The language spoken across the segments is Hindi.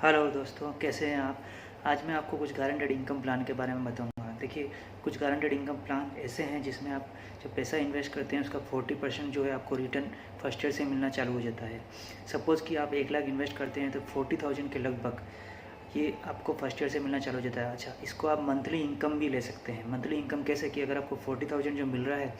हेलो दोस्तों, कैसे हैं आप। आज मैं आपको कुछ गारंटेड इनकम प्लान के बारे में बताऊंगा। देखिए, कुछ गारंटेड इनकम प्लान ऐसे हैं जिसमें आप जो पैसा इन्वेस्ट करते हैं उसका 40% जो है आपको रिटर्न फर्स्ट ईयर से मिलना चालू हो जाता है। सपोज़ कि आप 1 लाख इन्वेस्ट करते हैं तो 40,000 के लगभग ये आपको फर्स्ट ईयर से मिलना चालू हो जाता है। अच्छा, इसको आप मंथली इनकम भी ले सकते हैं। मंथली इनकम कैसे कि अगर आपको 40,000 जो मिल रहा है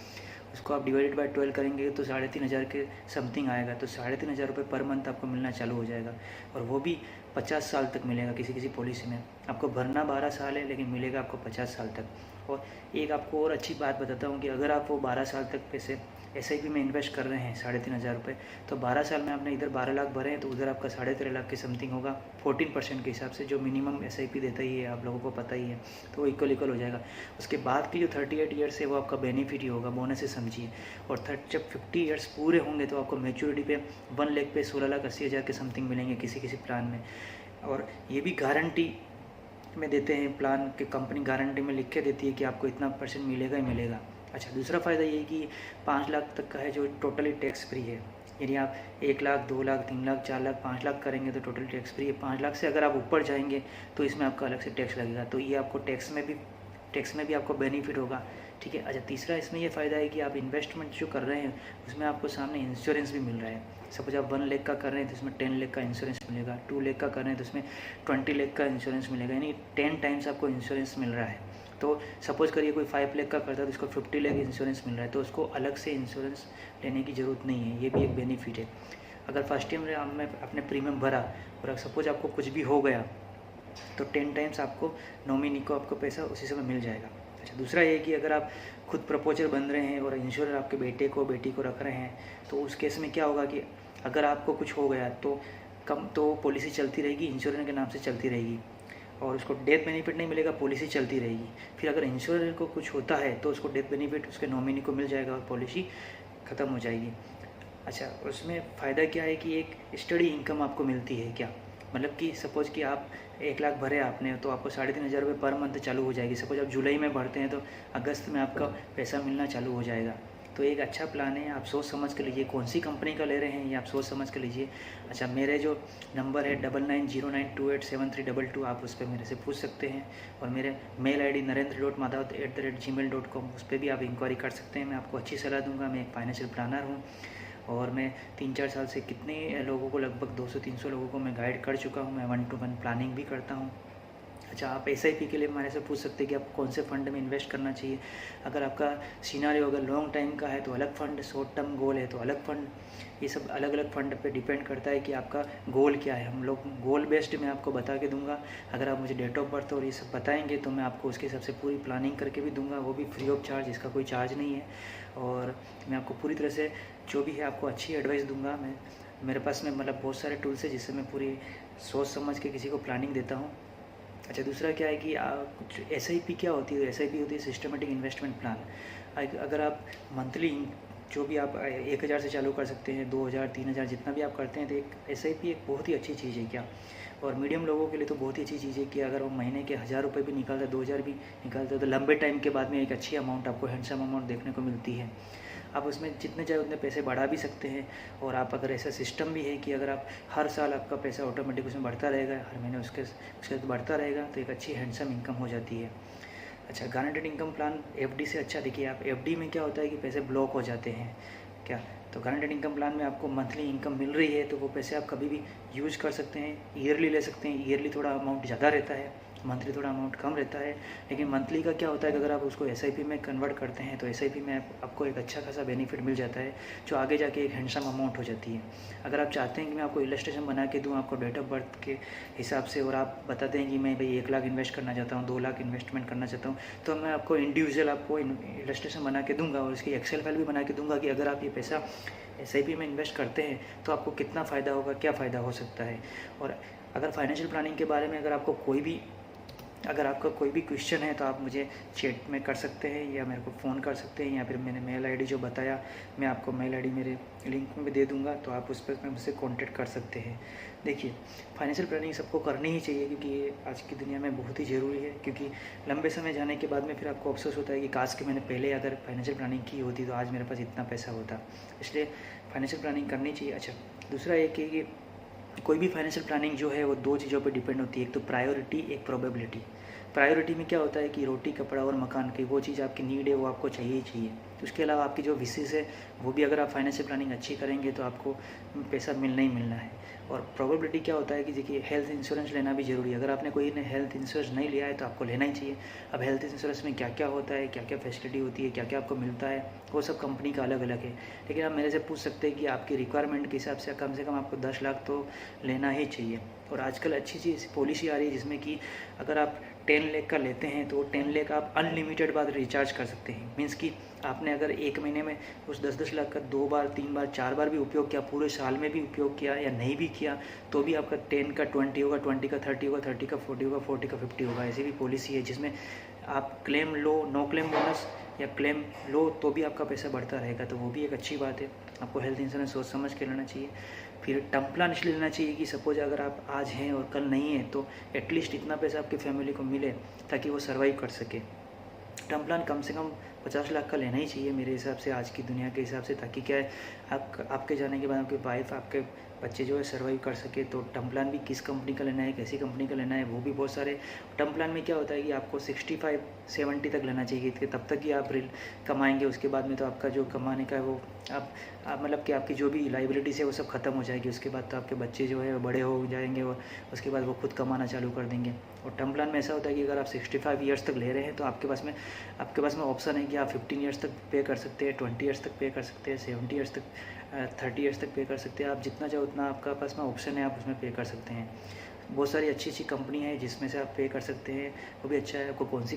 उसको आप डिवाइडेड बाय 12 करेंगे तो 3,500 के समथिंग आएगा। तो 3,500 रुपये पर मंथ आपको मिलना चालू हो जाएगा, और वो भी 50 साल तक मिलेगा। किसी किसी पॉलिसी में आपको भरना 12 साल है, लेकिन मिलेगा आपको 50 साल तक। और एक आपको और अच्छी बात बताता हूँ कि अगर आप वो 12 साल तक पैसे SIP में इन्वेस्ट कर रहे हैं 3,500 रुपये, तो 12 साल में आपने इधर 12 लाख भरे हैं तो उधर आपका 13.5 लाख के समथिंग होगा। 14% के हिसाब से जो मिनिमम SIP देता ही है, आप लोगों को पता ही है, तो वो इक्वल हो जाएगा। उसके बाद की जो 38 ईयर्स है वो आपका बेनिफिट ही होगा, बोनस से समझिए। और जब 50 ईयर्स पूरे होंगे तो आपको मैच्योरिटी पे 1 लाख पे 16,80,000 के समथिंग मिलेंगे किसी किसी प्लान में। और ये भी गारंटी में देते हैं, प्लान के कंपनी गारंटी में लिख के देती है कि आपको इतना % मिलेगा ही मिलेगा। अच्छा, दूसरा फ़ायदा ये है कि 5 लाख तक का है जो टोटली टैक्स फ्री है। यदि आप 1 लाख, 2 लाख, 3 लाख, 4 लाख, 5 लाख करेंगे तो टोटल टैक्स फ्री है। 5 लाख से अगर आप ऊपर जाएंगे तो इसमें आपका अलग से टैक्स लगेगा, तो ये आपको टैक्स में भी आपको बेनिफिट होगा। ठीक है। अच्छा, तीसरा इसमें ये फ़ायदा है कि आप इन्वेस्टमेंट जो कर रहे हैं उसमें आपको सामने इंश्योरेंस भी मिल रहा है। सपोज आप 1 लाख का कर रहे हैं तो इसमें 10 लाख का इंश्योरेंस मिलेगा। 2 लाख का कर रहे हैं तो इसमें 20 लाख का इंश्योरेंस मिलेगा, यानी 10 टाइम्स आपको इंश्योरेंस मिल रहा है। तो सपोज़ करिए कोई 5 लाख का करता है तो उसको 50 लाख इंश्योरेंस मिल रहा है, तो उसको अलग से इंश्योरेंस लेने की ज़रूरत नहीं है। ये भी एक बेनिफिट है। अगर फर्स्ट टाइम में अपने प्रीमियम भरा और सपोज आपको कुछ भी हो गया तो 10 टाइम्स आपको नॉमिनी को आपको पैसा उसी समय मिल जाएगा। अच्छा, दूसरा ये कि अगर आप खुद प्रपोजर बन रहे हैं और इंश्योर आपके बेटे को बेटी को रख रहे हैं तो उस केस में क्या होगा कि अगर आपको कुछ हो गया तो पॉलिसी चलती रहेगी, इंश्योरेंस के नाम से चलती रहेगी, और उसको डेथ बेनिफिट नहीं मिलेगा, पॉलिसी चलती रहेगी। फिर अगर इंश्योरेंस को कुछ होता है तो उसको डेथ बेनिफिट उसके नॉमिनी को मिल जाएगा और पॉलिसी ख़त्म हो जाएगी। अच्छा, उसमें फ़ायदा क्या है कि एक स्टडी इनकम आपको मिलती है। क्या मतलब कि सपोज़ कि आप 1 लाख भरे आपने तो आपको 3,500 रुपये पर मंथ चालू हो जाएगी। सपोज आप जुलाई में भरते हैं तो अगस्त में आपका पैसा मिलना चालू हो जाएगा। तो एक अच्छा प्लान है, आप सोच समझ कर लीजिए कौन सी कंपनी का ले रहे हैं, ये आप सोच समझ कर लीजिए। अच्छा, मेरे जो नंबर है 9909287322, आप उस पर मेरे से पूछ सकते हैं। और मेरे मेल ID narendra.madhav@gmail.com, उस पर भी आप इंक्वायरी कर सकते हैं। मैं आपको अच्छी सलाह दूंगा। मैं एक फाइनेंशियल प्लानर हूँ और मैं 3-4 साल से कितने लोगों को, लगभग 200-300 लोगों को मैं गाइड कर चुका हूँ। मैं 1-to-1 प्लानिंग भी करता हूँ। अच्छा, आप SIP के लिए हमारे से पूछ सकते हैं कि आपको कौन से फ़ंड में इन्वेस्ट करना चाहिए। अगर आपका सिनारियो अगर लॉन्ग टाइम का है तो अलग फ़ंड, शॉर्ट टर्म गोल है तो अलग फ़ंड। ये सब अलग अलग फ़ंड पे डिपेंड करता है कि आपका गोल क्या है। हम लोग गोल बेस्ड मैं आपको बता के दूंगा। अगर आप मुझे डेट ऑफ बर्थ और ये सब बताएंगे तो मैं आपको उसके हिसाब से पूरी प्लानिंग करके भी दूंगा, वो भी फ्री ऑफ चार्ज, इसका कोई चार्ज नहीं है। और मैं आपको पूरी तरह से जो भी है आपको अच्छी एडवाइस दूंगा। मेरे पास में मतलब बहुत सारे टूल्स है जिससे मैं पूरी सोच समझ के किसी को प्लानिंग देता हूँ। अच्छा, दूसरा क्या है कि कुछ SIP क्या होती है। SIP होती है सिस्टमेटिक इन्वेस्टमेंट प्लान। अगर आप मंथली जो भी आप 1,000 से चालू कर सकते हैं, 2,000, 3,000 जितना भी आप करते हैं, तो एक SIP एक बहुत ही अच्छी चीज़ है। क्या, और मीडियम लोगों के लिए तो बहुत ही अच्छी चीज़ है कि अगर वो महीने के 1,000 रुपये भी निकालते हैं, 2,000 भी निकालते हैं, तो लंबे टाइम के बाद में एक अच्छी अमाउंट आपको, हैंडसम अमाउंट देखने को मिलती है। आप उसमें जितने चाहे उतने पैसे बढ़ा भी सकते हैं। और आप अगर ऐसा सिस्टम भी है कि अगर आप हर साल आपका पैसा ऑटोमेटिक उसमें बढ़ता रहेगा, हर महीने उसके बढ़ता रहेगा, तो एक अच्छी हैंडसम इनकम हो जाती है। अच्छा, गारंटेड इनकम प्लान FD से अच्छा। देखिए, आप FD में क्या होता है कि पैसे ब्लॉक हो जाते हैं। क्या, तो गारंटेड इनकम प्लान में आपको मंथली इनकम मिल रही है तो वो पैसे आप कभी भी यूज कर सकते हैं। ईयरली ले सकते हैं। ईयरली थोड़ा अमाउंट ज़्यादा रहता है, मंथली थोड़ा अमाउंट कम रहता है। लेकिन मंथली का क्या होता है कि अगर आप उसको SIP में कन्वर्ट करते हैं तो SIP में आपको एक अच्छा खासा बेनिफिट मिल जाता है, जो आगे जाके एक हैंडसम अमाउंट हो जाती है। अगर आप चाहते हैं कि मैं आपको इलस्ट्रेशन बना के दूँ आपको डेट ऑफ बर्थ के हिसाब से, और आप बताते हैं कि मैं भाई 1 लाख इन्वेस्ट करना चाहता हूँ, 2 लाख इन्वेस्टमेंट करना चाहता हूँ, तो मैं आपको इंडिविजुअल आपको इलस्ट्रेशन बना के दूंगा और इसकी एक्सेल फाइल भी बना के दूंगा कि अगर आप ये पैसा SIP में इन्वेस्ट करते हैं तो आपको कितना फ़ायदा होगा, क्या फ़ायदा हो सकता है। और अगर फाइनेंशियल प्लानिंग के बारे में अगर आपका कोई भी क्वेश्चन है तो आप मुझे चैट में कर सकते हैं या मेरे को फ़ोन कर सकते हैं, या फिर मैंने मेल ID जो बताया मैं आपको मेल ID मेरे लिंक में दे दूंगा, तो आप उस पर मुझसे कांटेक्ट कर सकते हैं। देखिए, फाइनेंशियल प्लानिंग सबको करनी ही चाहिए क्योंकि ये आज की दुनिया में बहुत ही ज़रूरी है। क्योंकि लंबे समय जाने के बाद में फिर आपको अफसोस होता है कि काश कि मैंने पहले अगर फाइनेंशियल प्लानिंग की होती तो आज मेरे पास इतना पैसा होता। इसलिए फाइनेंशियल प्लानिंग करनी चाहिए। अच्छा, दूसरा एक है कि कोई भी फाइनेंशियल प्लानिंग जो है वो दो चीज़ों पे डिपेंड होती है, एक तो प्रायोरिटी, एक प्रोबेबिलिटी। प्रायोरिटी में क्या होता है कि रोटी कपड़ा और मकान की वो चीज़ आपकी नीड है, वो आपको चाहिए ही चाहिए। उसके अलावा आपकी जो विशेज़ है वो भी अगर आप फाइनेंशियल प्लानिंग अच्छी करेंगे तो आपको पैसा मिलना ही मिलना है। और प्रोबेबिलिटी क्या होता है कि देखिए हेल्थ इंश्योरेंस लेना भी ज़रूरी है। अगर आपने कोई ने हेल्थ इंश्योरेंस नहीं लिया है तो आपको लेना ही चाहिए। अब हेल्थ इंश्योरेंस में क्या क्या होता है, क्या क्या फैसिलिटी होती है, क्या क्या आपको मिलता है, वो सब कंपनी का अलग अलग है। लेकिन आप मेरे से पूछ सकते हैं कि आपकी रिक्वायरमेंट के हिसाब से कम आपको 10 लाख तो लेना ही चाहिए। और आजकल अच्छी चीज़ पॉलिसी आ रही है जिसमें कि अगर आप 10 लाख का लेते हैं तो 10 लाख आप अनलिमिटेड बाद रिचार्ज कर सकते हैं। मीन्स कि आपने अगर एक महीने में उस 10-10 लाख का 2 बार 3 बार 4 बार भी उपयोग किया, पूरे साल में भी उपयोग किया या नहीं भी किया, तो भी आपका 10 का 20 होगा, 20 का 30 होगा, 30 का 40 होगा, 40 का 50 होगा। ऐसी भी पॉलिसी है जिसमें आप क्लेम लो, नो क्लेम बोनस या क्लेम लो तो भी आपका पैसा बढ़ता रहेगा। तो वो भी एक अच्छी बात है। आपको हेल्थ इंश्योरेंस सोच समझ के लेना चाहिए। फिर टर्म प्लान इसलिए लेना चाहिए कि सपोज अगर आप आज हैं और कल नहीं है तो एटलीस्ट इतना पैसा आपकी फैमिली को मिले ताकि वो सर्वाइव कर सके। टर्म प्लान कम से कम 50 लाख का लेना ही चाहिए मेरे हिसाब से, आज की दुनिया के हिसाब से, ताकि क्या है आपके जाने के बाद आपकी वाइफ, आपके बच्चे जो है सर्वाइव कर सके। तो टर्म प्लान भी किस कंपनी का लेना है, कैसी कंपनी का लेना है, वो भी बहुत सारे। टर्म प्लान में क्या होता है कि आपको 65-70 तक लेना चाहिए कि तब तक ही आप कमाएंगे। उसके बाद में तो आपका जो कमाने का है वो आप मतलब कि आपकी जो भी लाइबिलिटीज़ है वो सब खत्म हो जाएगी। उसके बाद तो आपके बच्चे जो है वो बड़े हो जाएंगे और उसके बाद वो खुद कमाना चालू कर देंगे। और टर्म प्लान में ऐसा होता है कि अगर आप 65 ईयर्स तक ले रहे हैं तो आपके पास में ऑप्शन है कि आप 15 ईयर्स तक पे कर सकते हैं, 20 ईयर्स तक पे कर सकते हैं, 70 ईयर्स तक, 30 ईयर्स तक पे कर सकते हैं। आप जितना चाहो उतना आपका पास में ऑप्शन है, आप उसमें पे कर सकते हैं। बहुत सारी अच्छी अच्छी कंपनी है जिसमें से आप पे कर सकते हैं, वो भी अच्छा है। आपको कौन सी